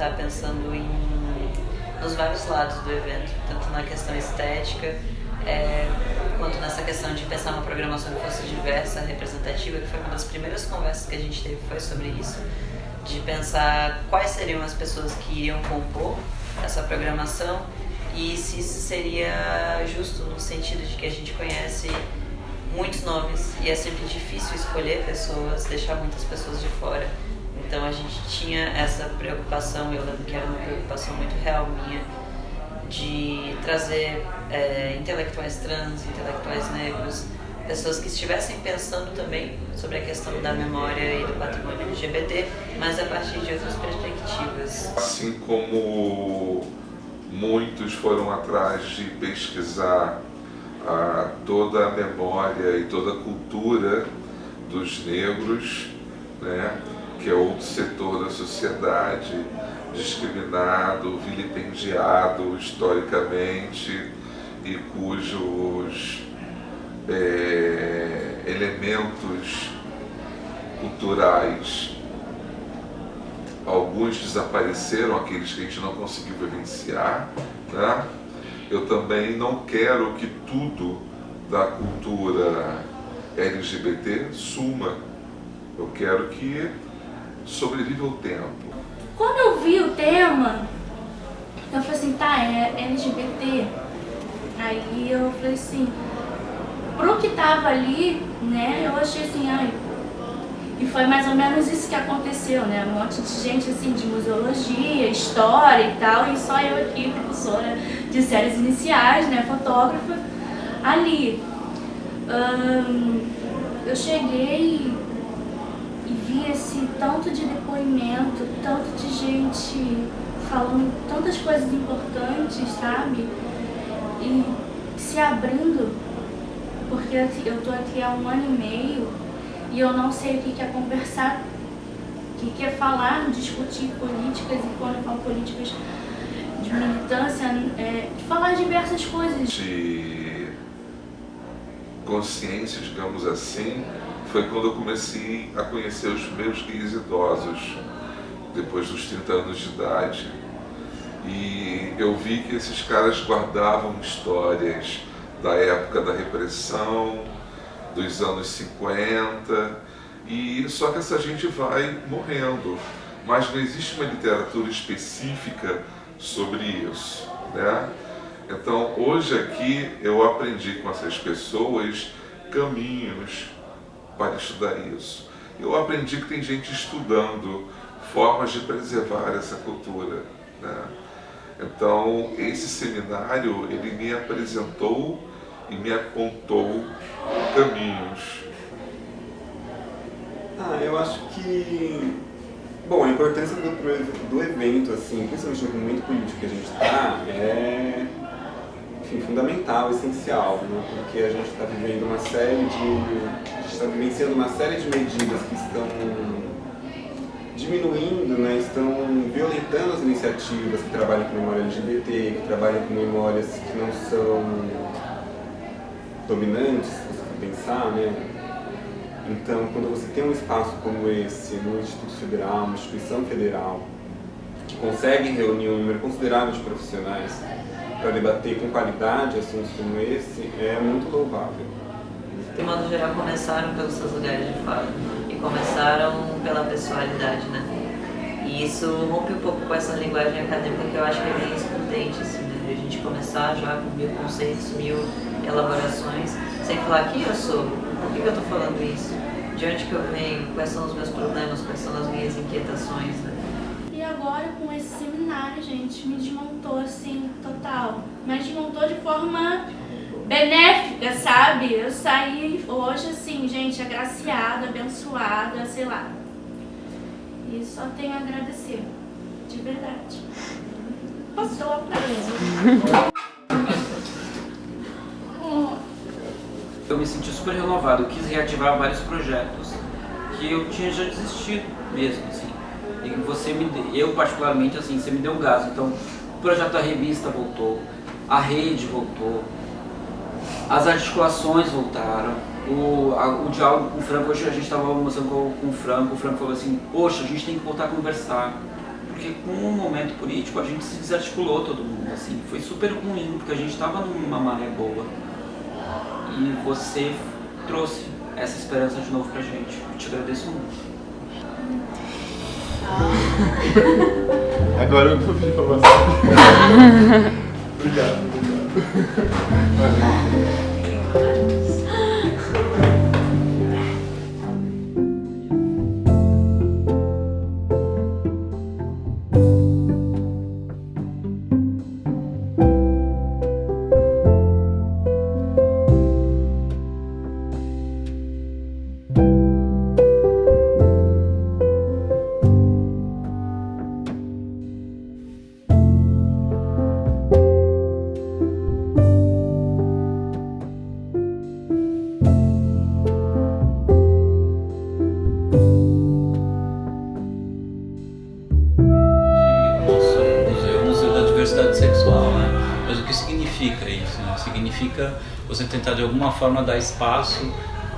está pensando nos vários lados do evento, tanto na questão estética, quanto nessa questão de pensar uma programação que fosse diversa, representativa, que foi uma das primeiras conversas que a gente teve, foi sobre isso, de pensar quais seriam as pessoas que iriam compor essa programação e se isso seria justo no sentido de que a gente conhece muitos nomes e é sempre difícil escolher pessoas, deixar muitas pessoas de fora. Então a gente tinha essa preocupação, eu lembro que era uma preocupação muito real minha, de trazer intelectuais trans, intelectuais negros, pessoas que estivessem pensando também sobre a questão da memória e do patrimônio LGBT, mas a partir de outras perspectivas. Assim como muitos foram atrás de pesquisar toda a memória e toda a cultura dos negros, né, que é outro setor da sociedade discriminado, vilipendiado historicamente e cujos elementos culturais, alguns desapareceram, aqueles que a gente não conseguiu vivenciar, né? Eu também não quero que tudo da cultura LGBT suma. Eu quero que sobreviva o tempo. Quando eu vi o tema, eu falei assim, tá, é LGBT. Aí eu falei assim, pro que tava ali, né, eu achei assim, e foi mais ou menos isso que aconteceu, né, um monte de gente assim de museologia, história e tal, e só eu aqui, professora de séries iniciais, né, fotógrafa, ali. Eu cheguei e vi esse tanto de depoimento, tanto de gente falando tantas coisas importantes, sabe? E se abrindo, porque eu tô aqui há 1 ano e meio e eu não sei o que é conversar, o que é falar, discutir políticas, e quando eu falo políticas de militância, de falar diversas coisas. De consciência, digamos assim, foi quando eu comecei a conhecer os meus gays idosos, depois dos 30 anos de idade. E eu vi que esses caras guardavam histórias da época da repressão, dos anos 50, e só que essa gente vai morrendo, mas não existe uma literatura específica sobre isso, né? Então hoje aqui eu aprendi com essas pessoas caminhos para estudar isso. Eu aprendi que tem gente estudando formas de preservar essa cultura, né? Então esse seminário ele me apresentou e me apontou caminhos. Eu acho que, bom, a importância do evento, assim, principalmente no momento político que a gente está, é, enfim, fundamental, essencial, né? Porque a gente está vivendo uma série de, a gente está vivenciando uma série de medidas que estão diminuindo, né, estão violentando as iniciativas que trabalham com memória LGBT, que trabalham com memórias que não são dominantes, se você for pensar, né? Então, quando você tem um espaço como esse, no Instituto Federal, uma instituição federal, que consegue reunir um número considerável de profissionais para debater com qualidade assuntos como esse, é muito louvável. De modo geral, começaram pelos seus lugares de fala e começaram pela pessoalidade, né? E isso rompe um pouco com essa linguagem acadêmica que eu acho que é bem excludente, assim, né? De a gente começar já com 1000 conceitos, 1000 elaborações, sem falar quem eu sou, por que eu estou falando isso, de onde que eu venho, quais são os meus problemas, quais são as minhas inquietações, né? E agora com esse seminário, gente, me desmontou assim, total. Mas desmontou de forma benéfica, sabe? Eu saí hoje assim, gente, agraciada, abençoada, sei lá. E só tenho a agradecer, de verdade. Posso falar pra mim? Eu me senti super renovado, eu quis reativar vários projetos que eu tinha já desistido mesmo, assim. E você eu particularmente, assim, você me deu um gás. Então, o projeto da revista voltou, a rede voltou, as articulações voltaram, o diálogo com o Franco. Hoje a gente estava almoçando com o Franco falou assim, poxa, a gente tem que voltar a conversar, porque porque com o momento político a gente se desarticulou todo mundo, assim, foi super ruim, porque a gente estava numa maré boa. E você trouxe essa esperança de novo pra gente. Eu te agradeço muito. Agora eu vou pedir pra você. Obrigado. Significa você tentar de alguma forma dar espaço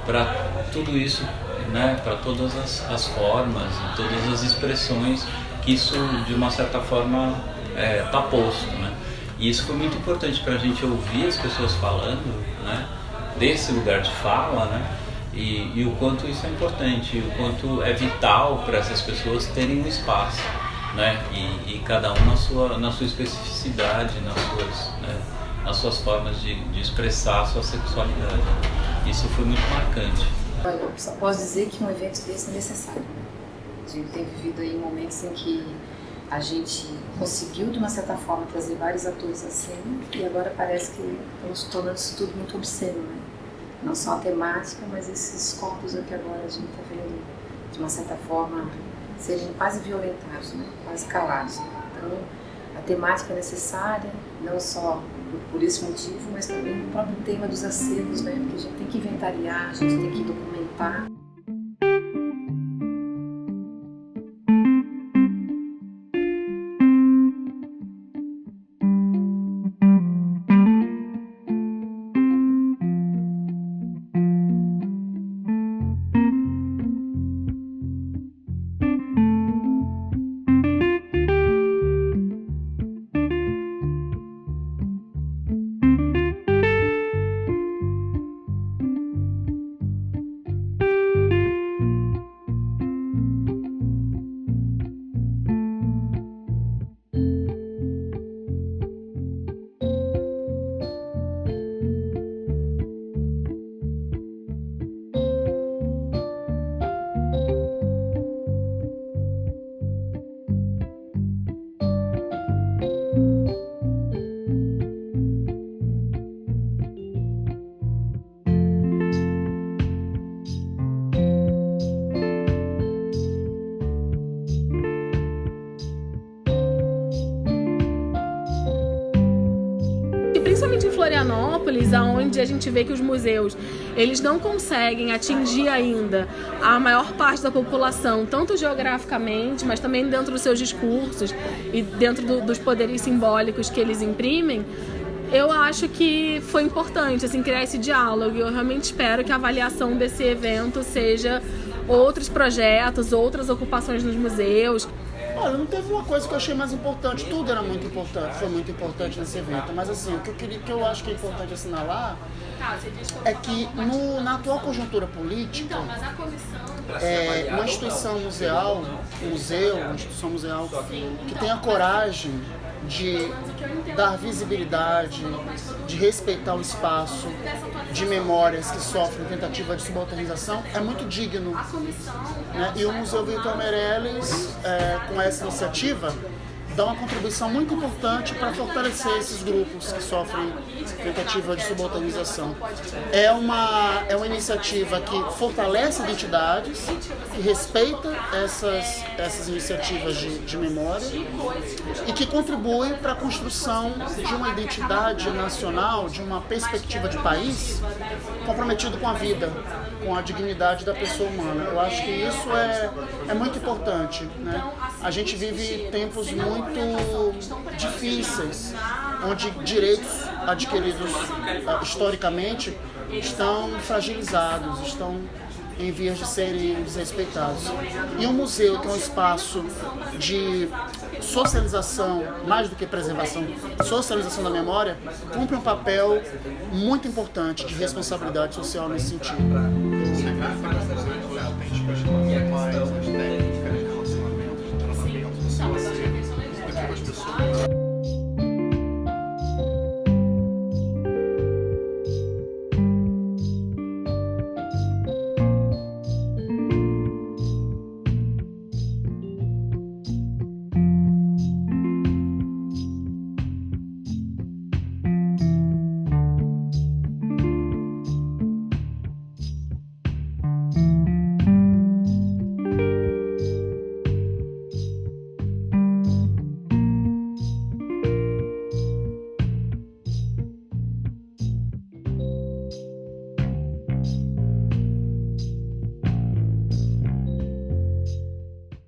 para tudo isso, né? Para todas as formas e todas as expressões que isso de uma certa forma está posto, né? E isso foi muito importante para a gente ouvir as pessoas falando, né? Desse lugar de fala, né? E o quanto isso é importante, o quanto é vital para essas pessoas terem um espaço, né? E cada um na sua especificidade, nas suas formas de expressar a sua sexualidade. Isso foi muito marcante. Olha, eu só posso dizer que um evento desse é necessário. A gente tem vivido aí momentos em que a gente conseguiu, de uma certa forma, trazer vários atores à cena e agora parece que estamos tornando isso tudo muito obsceno, né? Não só a temática, mas esses corpos aqui agora a gente está vendo, de uma certa forma, serem quase violentados, né? Quase calados. Então, a temática é necessária, não só por esse motivo, mas também o próprio tema dos acervos, né? Porque a gente tem que inventariar, a gente tem que documentar. Principalmente em Florianópolis, onde a gente vê que os museus eles não conseguem atingir ainda a maior parte da população, tanto geograficamente, mas também dentro dos seus discursos e dentro dos poderes simbólicos que eles imprimem. Eu acho que foi importante assim, criar esse diálogo e eu realmente espero que a avaliação desse evento seja outros projetos, outras ocupações nos museus. Olha, não teve uma coisa que eu achei mais importante, tudo era muito importante, foi muito importante nesse evento, mas assim, o que eu acho que é importante assinalar é que na atual conjuntura política, uma instituição museal, uma instituição museal que tenha coragem de dar visibilidade, de respeitar o espaço, de memórias que sofrem tentativa de subalternização, é muito digno. Né? E o Museu Victor Meirelles, com essa iniciativa, dá uma contribuição muito importante para fortalecer esses grupos que sofrem tentativa de subalternização. É uma iniciativa que fortalece identidades, que respeita essas iniciativas de memória e que contribui para a construção de uma identidade nacional, de uma perspectiva de país comprometido com a vida, com a dignidade da pessoa humana. Eu acho que isso é muito importante, né? A gente vive tempos muito difíceis, onde direitos adquiridos historicamente estão fragilizados, estão em vias de serem desrespeitados. E um museu que é um espaço de socialização, mais do que preservação, socialização da memória, cumpre um papel muito importante de responsabilidade social nesse sentido.